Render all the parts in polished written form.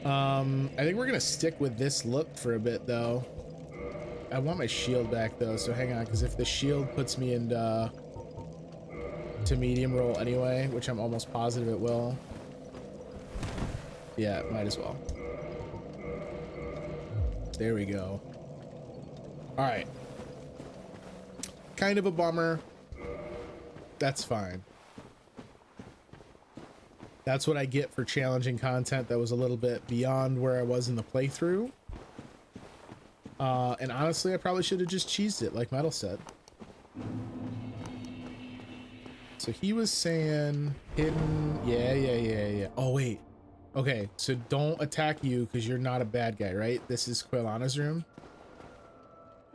I think we're gonna stick with this look for a bit though. I want my shield back though, so hang on, because if the shield puts me into to medium roll anyway, which I'm almost positive it will. Yeah, might as well. There we go. All right. Kind of a bummer. That's fine. That's what I get for challenging content that was a little bit beyond where I was in the playthrough. And honestly, I probably should have just cheesed it like Metal said. So he was saying hidden. Yeah. Oh, wait. Okay, so don't attack you because you're not a bad guy, right? This is Quilana's room.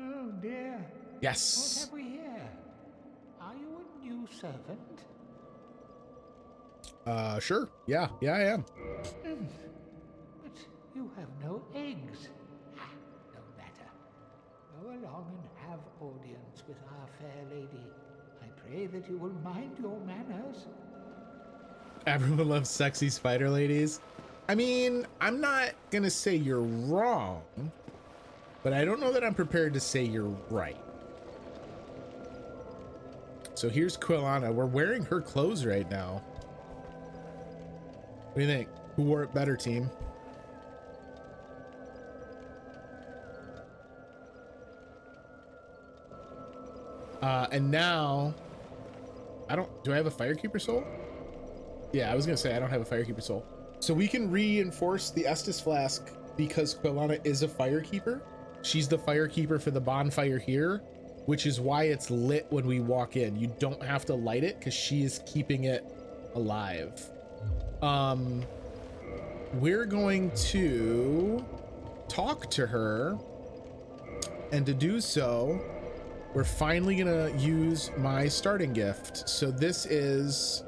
Oh dear. Yes. What have we here? Are you a new servant? Sure. Yeah, I am. But you have no eggs. No matter. Go along and have audience with our fair lady. I pray that you will mind your manners. Everyone loves sexy spider ladies. I mean, I'm not gonna say you're wrong, but I don't know that I'm prepared to say you're right. So here's Quilana. We're wearing her clothes right now. What do you think? Who wore it better, team? And now, do I have a Firekeeper soul? Yeah, I was gonna say I don't have a Firekeeper soul. So we can reinforce the Estus flask because Quilana is a Firekeeper. She's the Firekeeper for the bonfire here, which is why it's lit when we walk in. You don't have to light it because she is keeping it alive. We're going to talk to her, and to do so, we're finally gonna use my starting gift. So this is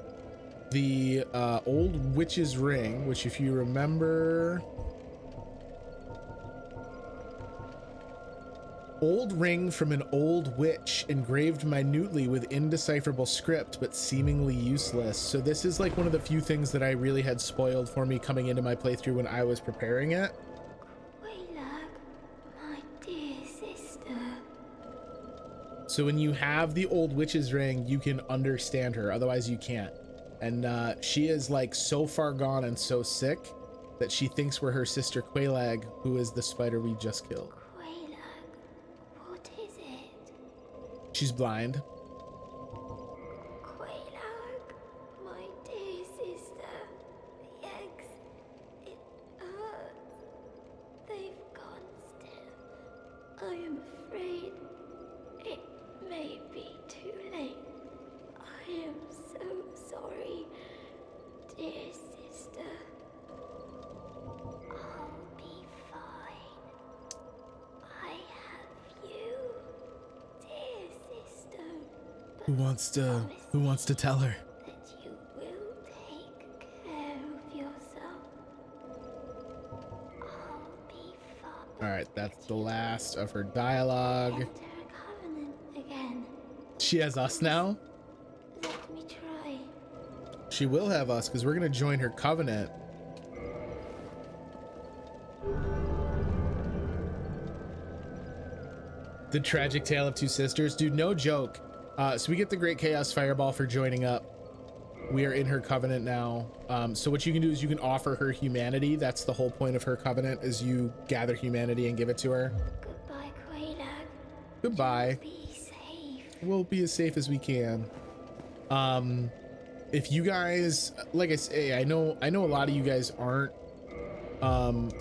the old witch's ring, which if you remember, old ring from an old witch engraved minutely with indecipherable script but seemingly useless. So this is like one of the few things that I really had spoiled for me coming into my playthrough when I was preparing it. My dear sister. So when you have the old witch's ring, you can understand her, otherwise you can't. And she is like so far gone and so sick that she thinks we're her sister Quelaag, who is the spider we just killed. Quelaag, what is it? She's blind. Quelaag, my dear sister. The eggs, it hurts. They've gone still. I am afraid it may be too late. I am so sorry, dear sister. I'll be fine. I have you, dear sister. Who wants to tell her? That you will take care of yourself. I'll be fine. All right, that's the last of her dialogue. Enter a covenant again. She has us now? Let me try. She will have us because we're gonna join her covenant. The tragic tale of two sisters. Dude, no joke. So we get the Great Chaos Fireball for joining up. We are in her covenant now. So what you can do is you can offer her humanity. That's the whole point of her covenant, is you gather humanity and give it to her. Goodbye, Quelaag. Goodbye. Be safe. We'll be as safe as we can. If you guys, like I say, I know a lot of you guys aren't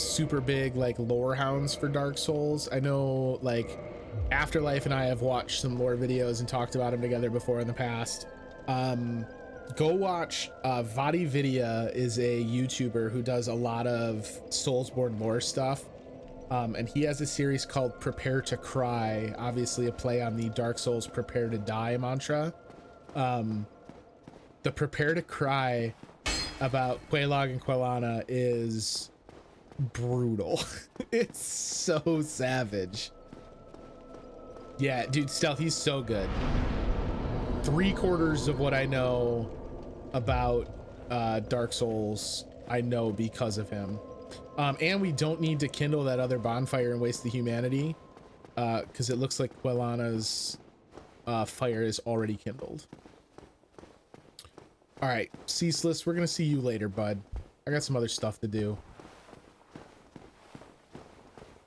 super big like lore hounds for Dark Souls. I know like Afterlife and I have watched some lore videos and talked about them together before in the past. Go watch Vadividya is a YouTuber who does a lot of Soulsborne lore stuff. And he has a series called Prepare to Cry, obviously a play on the Dark Souls Prepare to Die mantra. The Prepare to Cry about Quelaag and Quilana is brutal. It's so savage. Yeah, dude, Stealth, he's so good. 3/4 of what I know about Dark Souls, I know because of him. And we don't need to kindle that other bonfire and waste the humanity, because it looks like Quelana's fire is already kindled. All right, Ceaseless, we're gonna see you later, bud. I got some other stuff to do.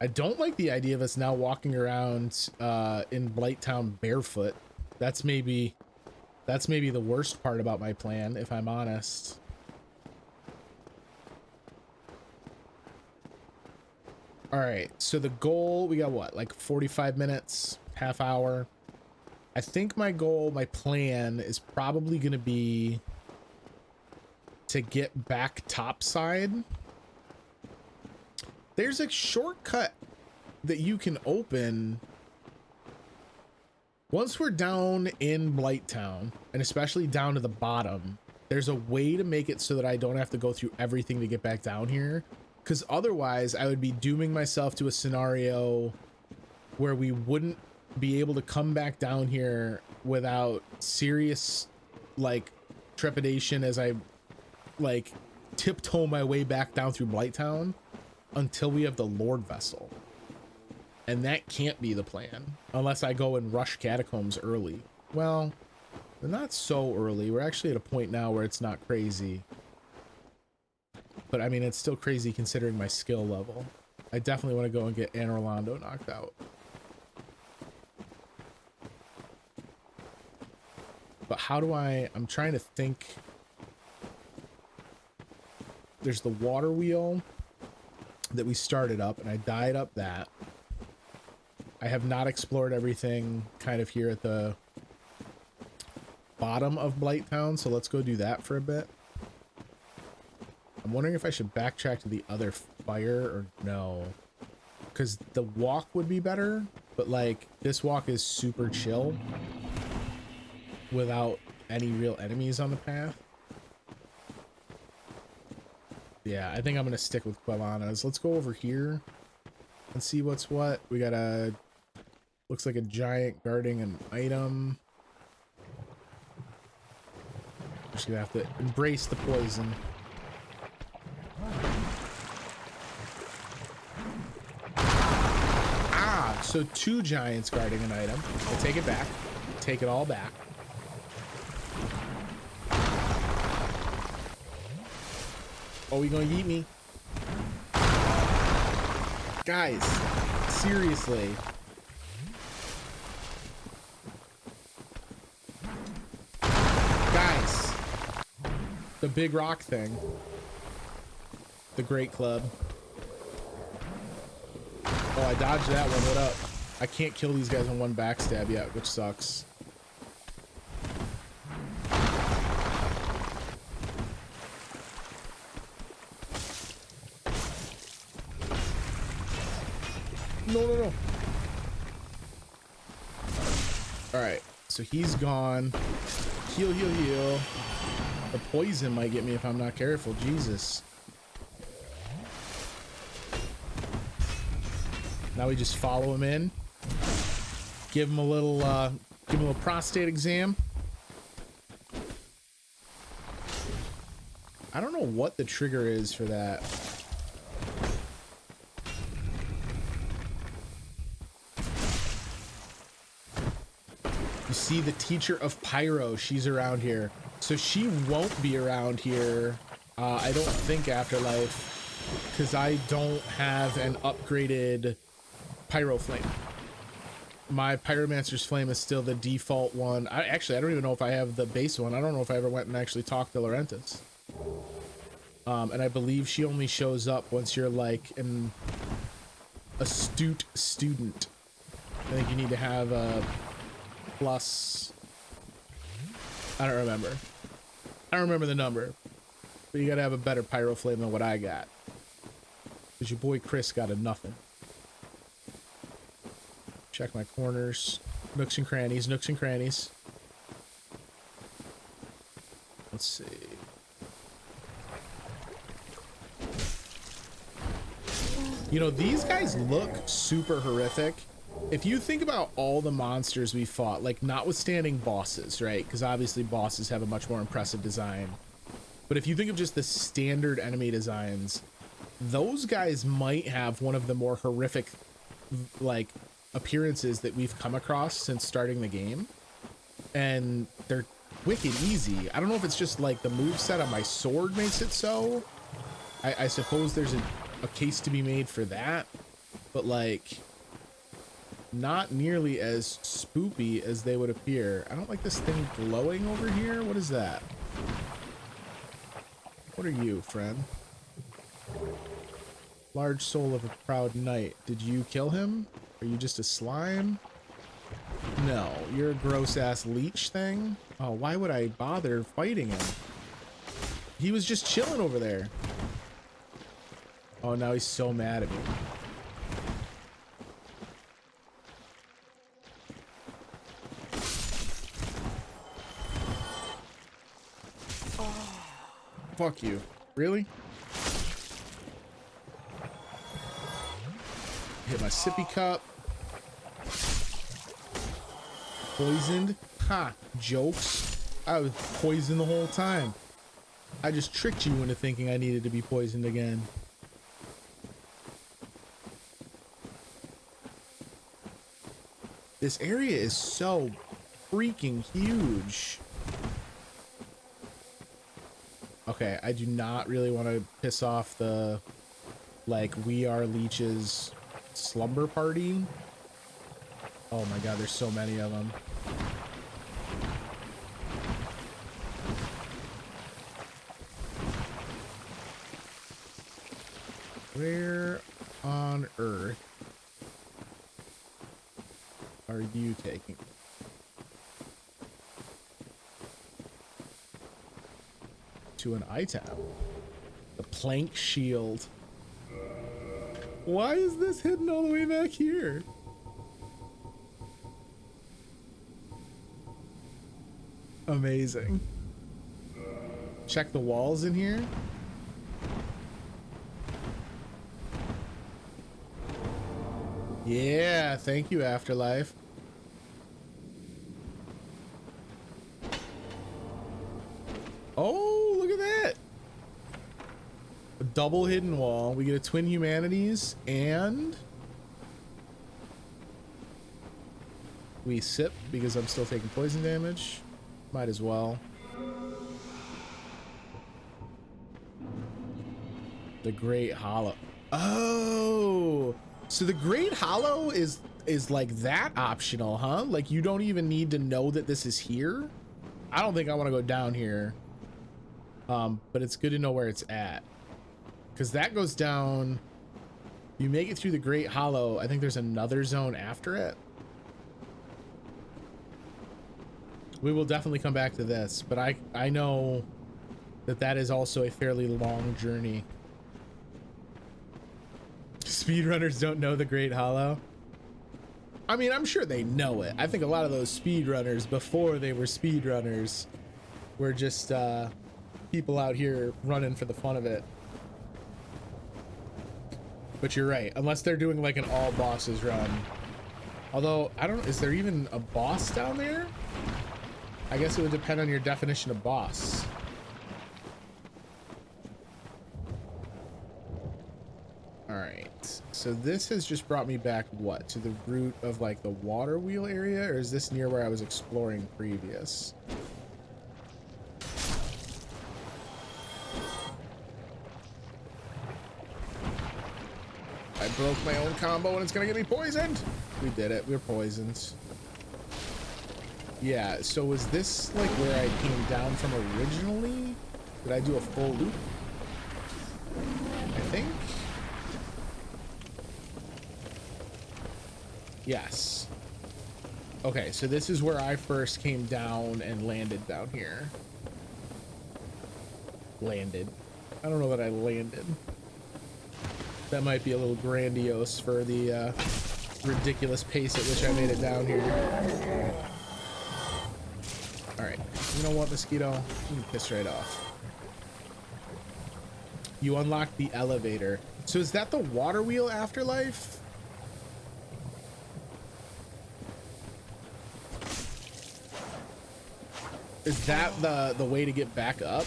I don't like the idea of us now walking around in Blighttown barefoot. That's maybe the worst part about my plan, if I'm honest. All right, so the goal, we got what, like 45 minutes, half hour. I think my goal, my plan is probably going to be to get back topside. There's a shortcut that you can open once we're down in Blighttown, and especially down to the bottom. There's a way to make it so that I don't have to go through everything to get back down here. Because otherwise, I would be dooming myself to a scenario where we wouldn't be able to come back down here without serious, like, trepidation as I, like, tiptoe my way back down through Blighttown until we have the Lord Vessel. And that can't be the plan, unless I go and rush Catacombs early. Well, not so early. We're actually at a point now where it's not crazy. But I mean, it's still crazy considering my skill level. I definitely want to go and get Anor Londo knocked out. But how do I'm trying to think. There's the water wheel that we started up, and I died up that. I have not explored everything kind of here at the bottom of Blighttown, so let's go do that for a bit. I'm wondering if I should backtrack to the other fire or no. Because the walk would be better, but like this walk is super chill without any real enemies on the path. Yeah, I think I'm going to stick with Quelana's. Let's go over here and see what's what. We got a, looks like a giant guarding an item. Just going to have to embrace the poison. So 2 giants guarding an item. I'll take it back. Take it all back. Oh, you gonna yeet me? Guys, seriously. Guys. The big rock thing. The Great Club. Oh, I dodged that one. What up? I can't kill these guys in one backstab yet, which sucks. No. Alright, so he's gone. Heal. The poison might get me if I'm not careful. Jesus. Now we just follow him in, give him a little prostate exam. I don't know what the trigger is for that. You see the teacher of Pyro, she's around here. So she won't be around here, I don't think, Afterlife, because I don't have an upgraded Pyro Flame. My Pyromancer's Flame is still the default one. I don't even know if I have the base one. I don't know if I ever went and actually talked to Laurentis. And I believe she only shows up once you're like an astute student. I think you need to have a plus. I don't remember. I don't remember the number. But you gotta have a better Pyro Flame than what I got. Because your boy Chris got a nothing. Check my corners. Nooks and crannies. Let's see. You know, these guys look super horrific. If you think about all the monsters we fought, like notwithstanding bosses, right? Because obviously bosses have a much more impressive design. But if you think of just the standard enemy designs, those guys might have one of the more horrific like appearances that we've come across since starting the game, and they're wicked easy. I don't know if it's just like the moveset on my sword makes it so. I suppose there's a case to be made for that, but like not nearly as spoopy as they would appear. I don't like this thing glowing over here. What is that? What are you, friend? Large soul of a proud knight. Did you kill him? Are you just a slime? No, you're a gross ass leech thing. Oh, why would I bother fighting him? He was just chilling over there. Oh, now he's so mad at me. Fuck you. Really? Hit my sippy cup. Poisoned? Ha! Jokes. I was poisoned the whole time. I just tricked you into thinking I needed to be poisoned again. This area is so freaking huge. Okay, I do not really want to piss off the, like, we are leeches slumber party. Oh my god, there's so many of them. Where on earth are you taking? To an item. The plank shield. Why is this hidden all the way back here? Amazing. Check the walls in here. Yeah, thank you, Afterlife. Oh, look at that. A double hidden wall. We get a twin humanities and we sip because I'm still taking poison damage. Might as well. The Great Hollow. Oh, so the Great Hollow is like that optional, huh? Like you don't even need to know that this is here. I don't think I want to go down here. But it's good to know where it's at. Because that goes down. You make it through the Great Hollow. I think there's another zone after it. We will definitely come back to this, but I know that that is also a fairly long journey. Speedrunners don't know the Great Hollow. I mean, I'm sure they know it. I think a lot of those speedrunners before they were speedrunners were just people out here running for the fun of it. But you're right, unless they're doing like an all bosses run. Although, I don't, is there even a boss down there? I guess it would depend on your definition of boss. All right, so this has just brought me back, what, to the root of like the water wheel area, or is this near where I was exploring previous? I broke my own combo and it's gonna get me poisoned. We did it, we're poisoned. Yeah, so was this like where I came down from originally? Did I do a full loop? I think. Yes. Okay, so this is where I first came down and landed down here. Landed. I don't know that I landed. That might be a little grandiose for the ridiculous pace at which I made it down here. All right, you know what, mosquito? You can piss right off. You unlock the elevator. So is that the water wheel afterlife? Is that the way to get back up?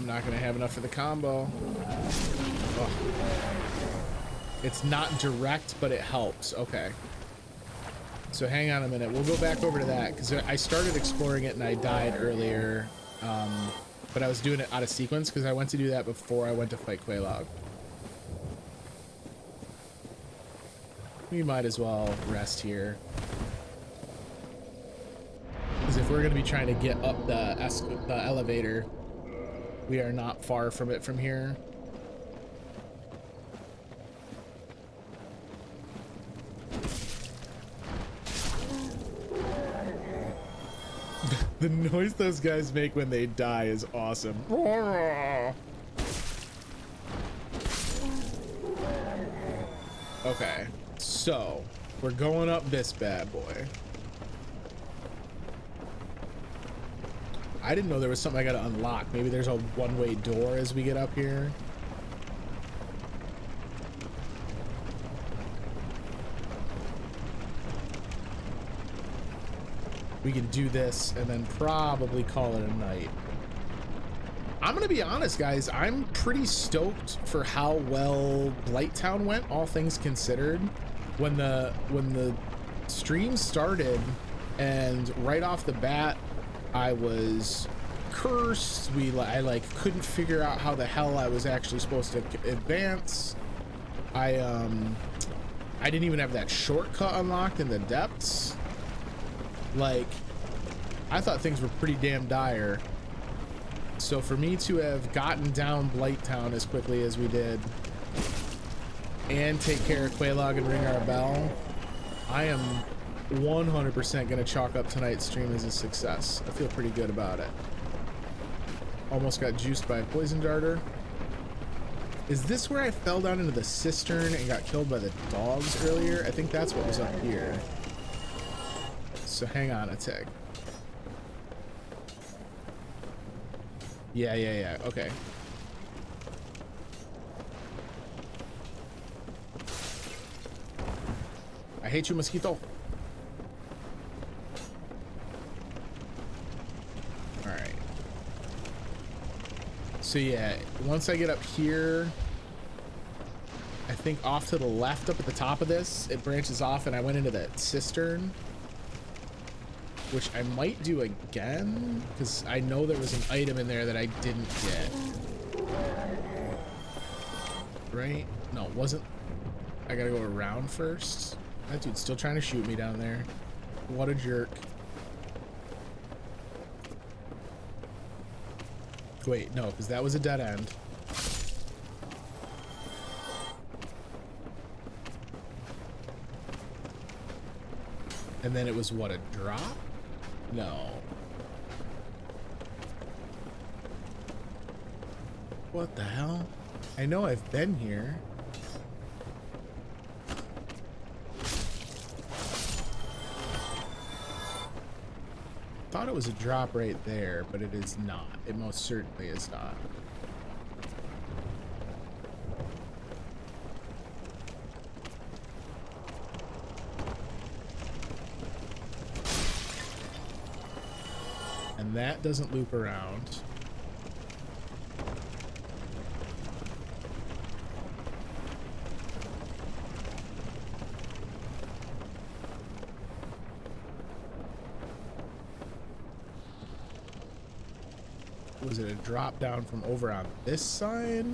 I'm not gonna have enough for the combo. Oh. It's not direct, but it helps. Okay. So hang on a minute. We'll go back over to that because I started exploring it and I died earlier. But I was doing it out of sequence because I went to do that before I went to fight Quelaag. We might as well rest here. Because if we're going to be trying to get up the elevator, we are not far from it from here. The noise those guys make when they die is awesome. Okay, so we're going up this bad boy. I didn't know there was something I gotta unlock. Maybe there's a one-way door as we get up here. We can do this and then probably call it a night. I'm gonna be honest, guys. I'm pretty stoked for how well Blighttown went, all things considered. When the stream started, and right off the bat, I was cursed. I like couldn't figure out how the hell I was actually supposed to advance. I didn't even have that shortcut unlocked in the depths. Like, I thought things were pretty damn dire. So for me to have gotten down Blighttown as quickly as we did and take care of Quelaag and ring our bell, I am 100% gonna chalk up tonight's stream as a success. I feel pretty good about it. Almost got juiced by a poison darter. Is this where I fell down into the cistern and got killed by the dogs earlier? I think that's what was up here. So hang on a tick. Yeah. Okay. I hate you, mosquito. All right. So yeah, once I get up here, I think off to the left up at the top of this, it branches off and I went into that cistern, which I might do again because I know there was an item in there that I didn't get. Right? No, it wasn't. I gotta go around first. That dude's still trying to shoot me down there. What a jerk. Wait, no, because that was a dead end. And then it was what, a drop? No. What the hell? I know I've been here. Thought it was a drop right there, but it is not. It most certainly is not. And that doesn't loop around. Was it a drop down from over on this side?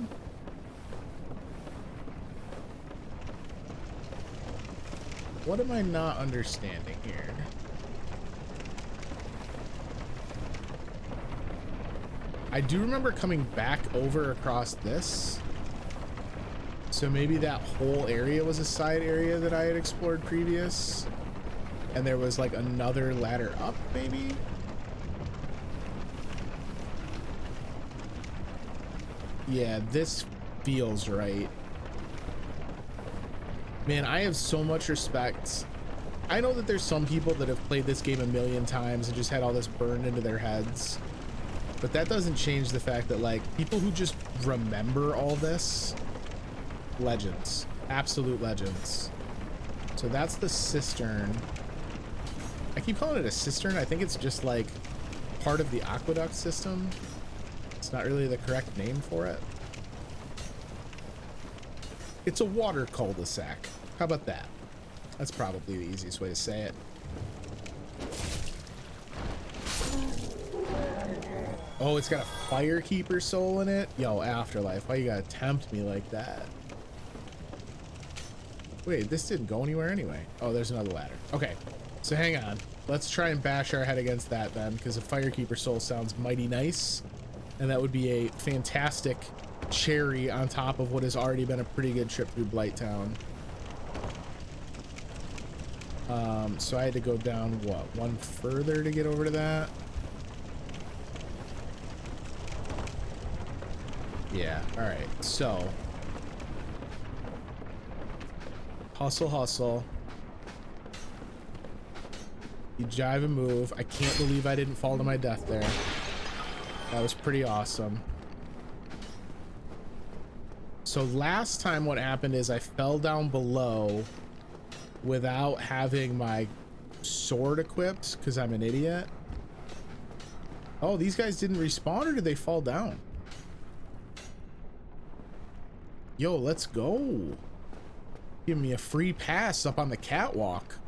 What am I not understanding here? I do remember coming back over across this. So maybe that whole area was a side area that I had explored previous. And there was like another ladder up, maybe? Yeah, this feels right. Man, I have so much respect. I know that there's some people that have played this game a million times and just had all this burned into their heads. But that doesn't change the fact that, like, people who just remember all this, legends. Absolute legends. So that's the cistern. I keep calling it a cistern. I think it's just, like, part of the aqueduct system. It's not really the correct name for it. It's a water cul-de-sac. How about that? That's probably the easiest way to say it. Oh, it's got a firekeeper soul in it? Yo, Afterlife, why you gotta tempt me like that? Wait, this didn't go anywhere anyway. Oh, there's another ladder. Okay, so hang on. Let's try and bash our head against that then, because a firekeeper soul sounds mighty nice. And that would be a fantastic cherry on top of what has already been a pretty good trip through Blighttown. So I had to go down, what, one further to get over to that? Yeah, alright, so. Hustle, hustle. You jive and move. I can't believe I didn't fall to my death there. That was pretty awesome. So last time what happened is I fell down below without having my sword equipped because I'm an idiot. Oh, these guys didn't respawn, or did they fall down? Yo, let's go. Give me a free pass up on the catwalk.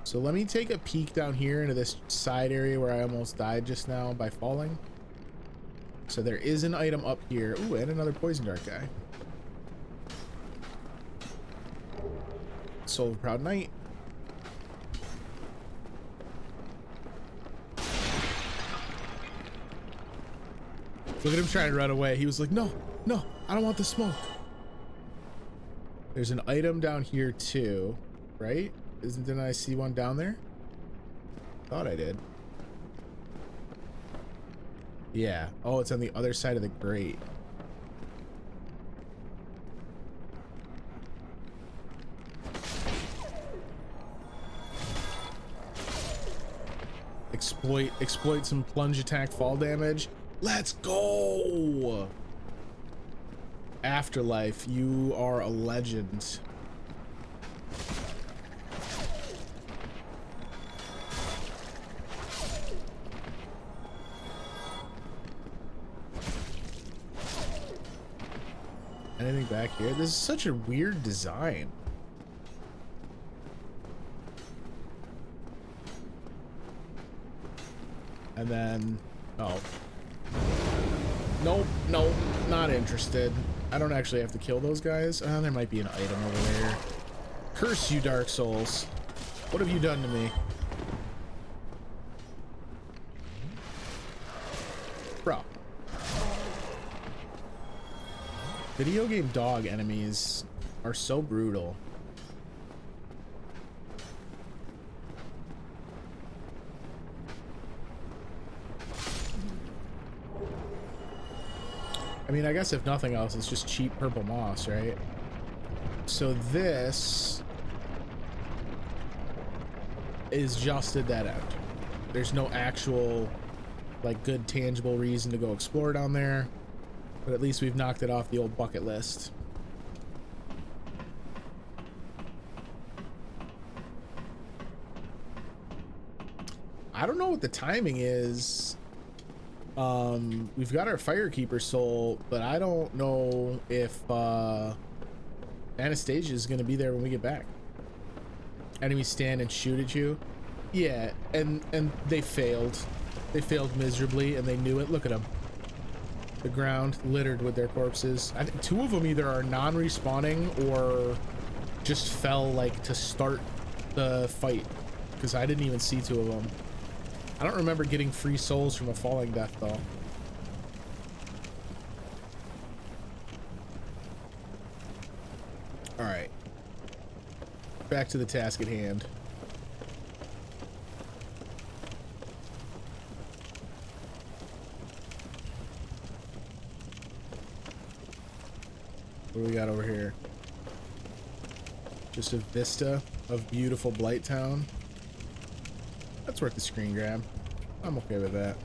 So let me take a peek down here into this side area where I almost died just now by falling. So there is an item up here. Ooh, and another poison dart guy. Soul of Proud Knight. Look at him trying to run away. He was like, no, no, I don't want the smoke. There's an item down here too, right? Didn't I see one down there? Thought I did. Yeah. Oh, it's on the other side of the grate. Exploit some plunge attack fall damage. Let's go! Afterlife, you are a legend. Anything back here? This is such a weird design. And then, oh. Nope, nope, not interested. I don't actually have to kill those guys. There might be an item over there. Curse you, Dark Souls. What have you done to me? Bro. Video game dog enemies are so brutal. I mean, I guess if nothing else, it's just cheap purple moss, right? So this is just a dead end. There's no actual, like, good tangible reason to go explore down there. But at least we've knocked it off the old bucket list. I don't know what the timing is. We've got our Firekeeper soul, but I don't know if Anastasia is going to be there when we get back. Enemies stand and shoot at you. Yeah, and they failed. They failed miserably, and they knew it. Look at them. The ground littered with their corpses. I think two of them either are non-respawning or just fell, like, to start the fight, because I didn't even see two of them. I don't remember getting free souls from a falling death, though. Alright. Back to the task at hand. What do we got over here? Just a vista of beautiful Blighttown. That's worth the screen grab. I'm okay with that.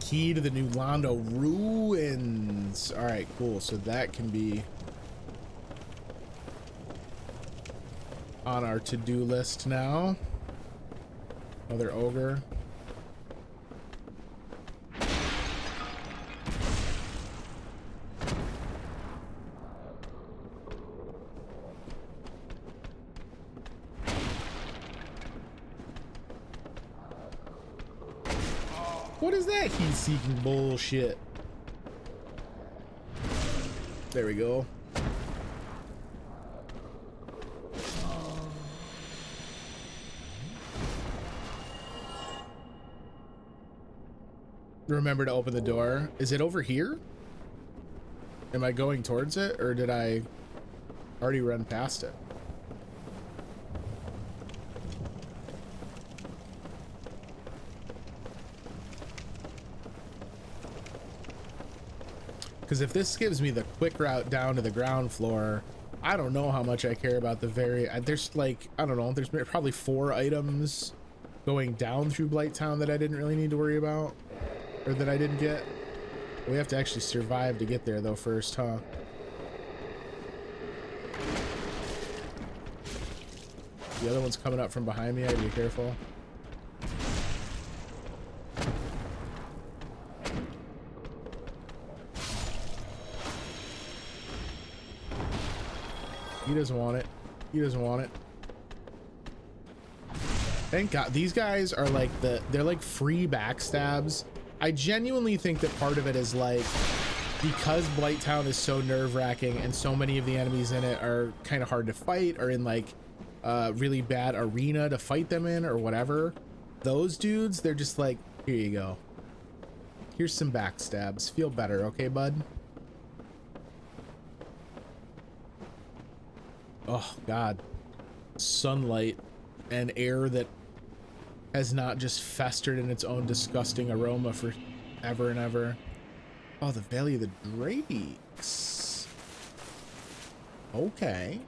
key to the new Londo Ruins. All right, cool. So that can be on our to-do list now. Another ogre. What is that heat-seeking bullshit? There we go. Remember to open the door. Is it over here? Am I going towards it, or did I already run past it? Because if this gives me the quick route down to the ground floor, I don't know how much I care about the there's like, I don't know, there's probably 4 items going down through Blighttown that I didn't really need to worry about, or that I didn't get. We have to actually survive to get there though first, huh? The other one's coming up from behind me. I gotta be careful. He doesn't want it. He doesn't want it. Thank God. These guys are like they're like free backstabs. I genuinely think that part of it is like, because Blighttown is so nerve-wracking and so many of the enemies in it are kind of hard to fight, or in like really bad arena to fight them in, or whatever. Those dudes, they're just like, here you go. Here's some backstabs. Feel better, okay, bud? Oh God, sunlight and air that has not just festered in its own disgusting aroma for ever and ever. Oh, the Valley of the Drakes. Okay.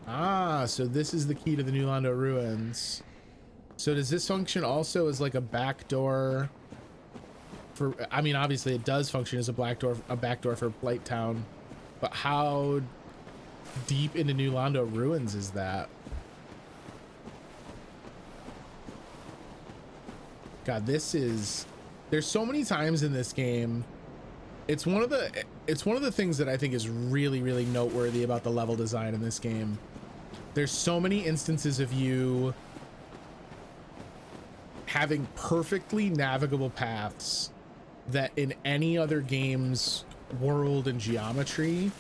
Ah, so this is the key to the new Londo Ruins. So does this function also as like a back door for, I mean, obviously it does function as a back door for Blighttown, but how deep into new Londo Ruins is that? God, there's so many times in this game. It's one of the things that I think is really, really noteworthy about the level design in this game. There's so many instances of you having perfectly navigable paths that in any other game's world and geometry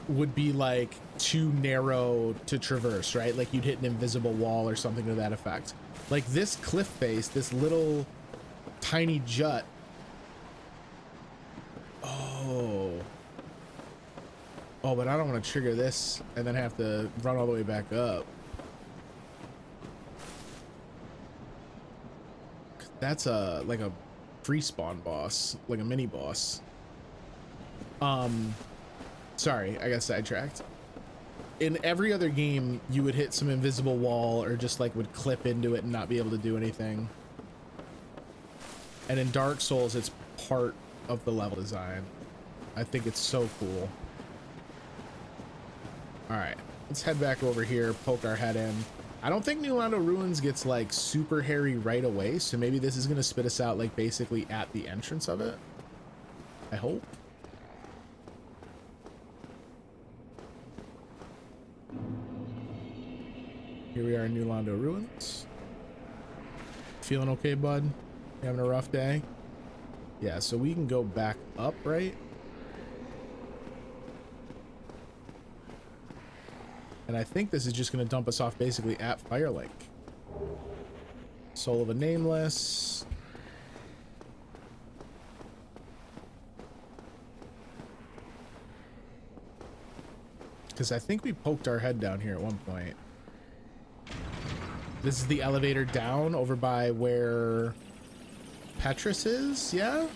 would be like too narrow to traverse, right? Like you'd hit an invisible wall or something to that effect. Like this cliff face, this little tiny jut. Oh, but I don't want to trigger this and then have to run all the way back up. That's like a free spawn boss, like a mini boss. Sorry, I got sidetracked. In every other game, you would hit some invisible wall or just like would clip into it and not be able to do anything. And in Dark Souls, it's part of the level design. I think it's so cool. All right, let's head back over here, poke our head in. I don't think New Londo Ruins gets like super hairy right away, so maybe this is gonna spit us out like basically at the entrance of it. I hope. Here we are in New Londo Ruins. Feeling okay, bud? You having a rough day? Yeah, so we can go back up, right? And I think this is just going to dump us off basically at Firelink. Soul of a Nameless. Because I think we poked our head down here at one point. This is the elevator down over by where Petrus is, yeah?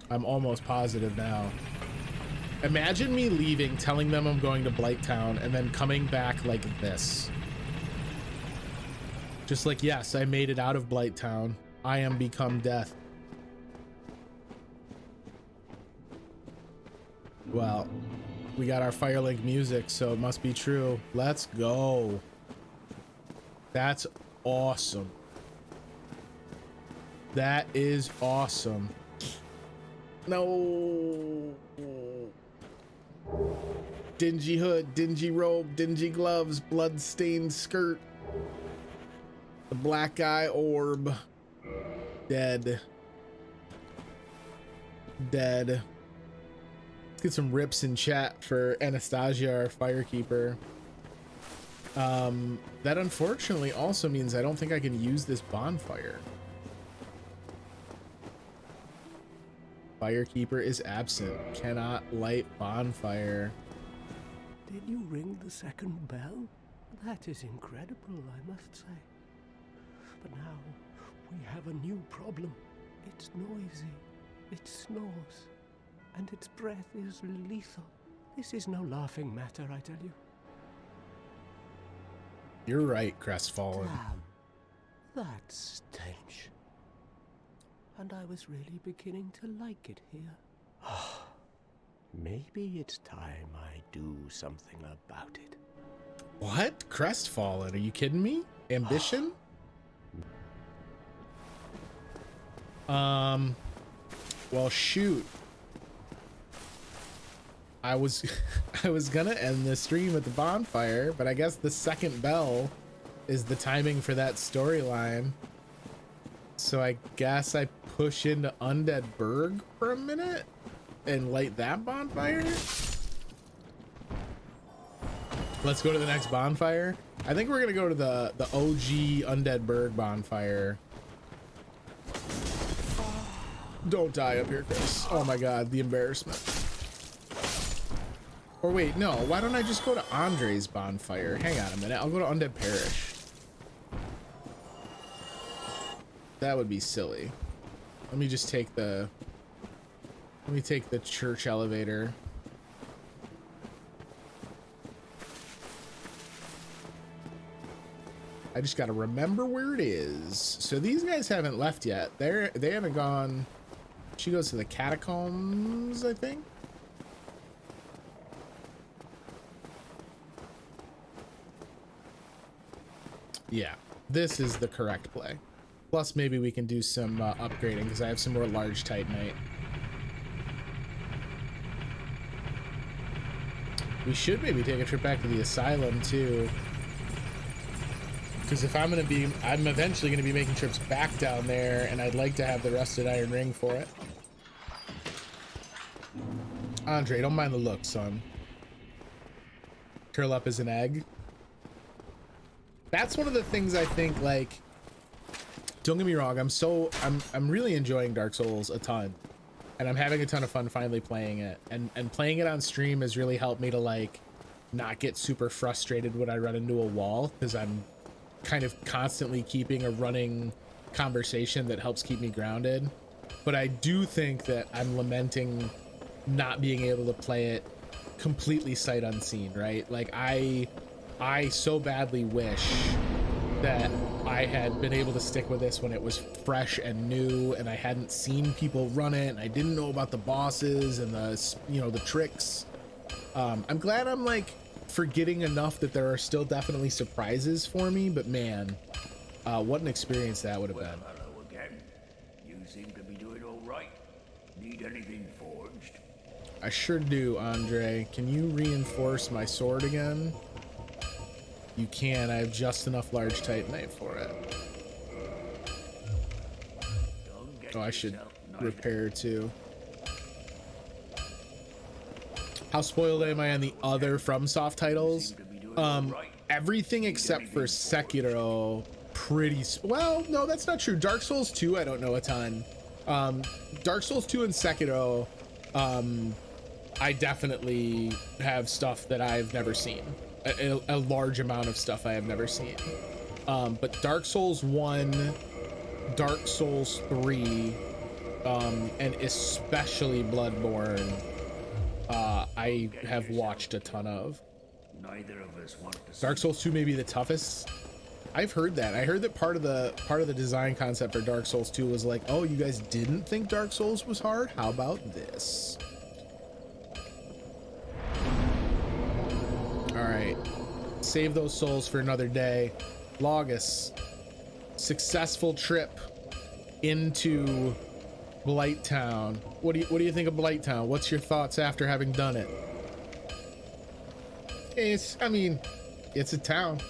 I'm almost positive now. Imagine me leaving, telling them I'm going to Blighttown, and then coming back like this. Just like, yes, I made it out of Blighttown. I am become death. Well, we got our Firelink music, so it must be true. Let's go. That's awesome. That is awesome. No. Dingy hood, dingy robe, dingy gloves, blood-stained skirt. The black eye orb. Dead. Dead. Let's get some rips in chat for Anastasia, our firekeeper. That unfortunately also means I don't think I can use this bonfire. Firekeeper is absent. Cannot light bonfire. Did you ring the second bell? That is incredible, I must say. But now we have a new problem. It's noisy, it snores, and its breath is lethal. This is no laughing matter, I tell you. You're right, Crestfallen. Damn, that stench. And I was really beginning to like it here. Maybe it's time I do something about it. What? Crestfallen? Are you kidding me? Ambition? Well, shoot. I was gonna end the stream at the bonfire, but I guess the second bell is the timing for that storyline. So I guess I push into Undead Burg for a minute and light that bonfire. Let's go to the next bonfire. I think we're gonna go to the OG Undead Burg bonfire. Don't die up here, Chris. Oh my god, the embarrassment. Or wait, no, why don't I just go to Andre's bonfire? Hang on a minute, I'll go to Undead Parish. That would be silly. Let me just take the... Let me take the church elevator. I just gotta remember where it is. So these guys haven't left yet. They haven't gone... She goes to the catacombs, I think. Yeah, this is the correct play. Plus, maybe we can do some upgrading because I have some more large Titanite. We should maybe take a trip back to the asylum too. Because if I'm eventually gonna be making trips back down there, and I'd like to have the rusted iron ring for it. Andre, don't mind the look, son. Curl up as an egg. That's one of the things I think, like, don't get me wrong, I'm really enjoying Dark Souls a ton, and I'm having a ton of fun finally playing it, and playing it on stream has really helped me to like not get super frustrated when I run into a wall, because I'm kind of constantly keeping a running conversation that helps keep me grounded. But I do think that I'm lamenting not being able to play it completely sight unseen, right? Like I so badly wish that I had been able to stick with this when it was fresh and new, and I hadn't seen people run it, and I didn't know about the bosses and the, you know, the tricks. I'm glad I'm like forgetting enough that there are still definitely surprises for me, but man, what an experience that would have been. Hello again. You seem to be doing all right. Need anything forged? I sure do, Andre. Can you reinforce my sword again? You can. I have just enough large Titanite for it. Oh, I should repair too. How spoiled am I on the other FromSoft titles? Everything except for Sekiro. Well, no, that's not true. Dark Souls 2, I don't know a ton. Dark Souls 2 and Sekiro, I definitely have stuff that I've never seen. A large amount of stuff I have never seen. But Dark Souls 1, Dark Souls 3, and especially Bloodborne, I have watched a ton of. Neither of us want to Dark Souls 2 may be the toughest. I've heard that. I heard that part of the design concept for Dark Souls 2 was like, oh, you guys didn't think Dark Souls was hard? How about this? All right, save those souls for another day. Logus, successful trip into Blighttown. What do you think of Blighttown? What's your thoughts after having done it? I mean, it's a town.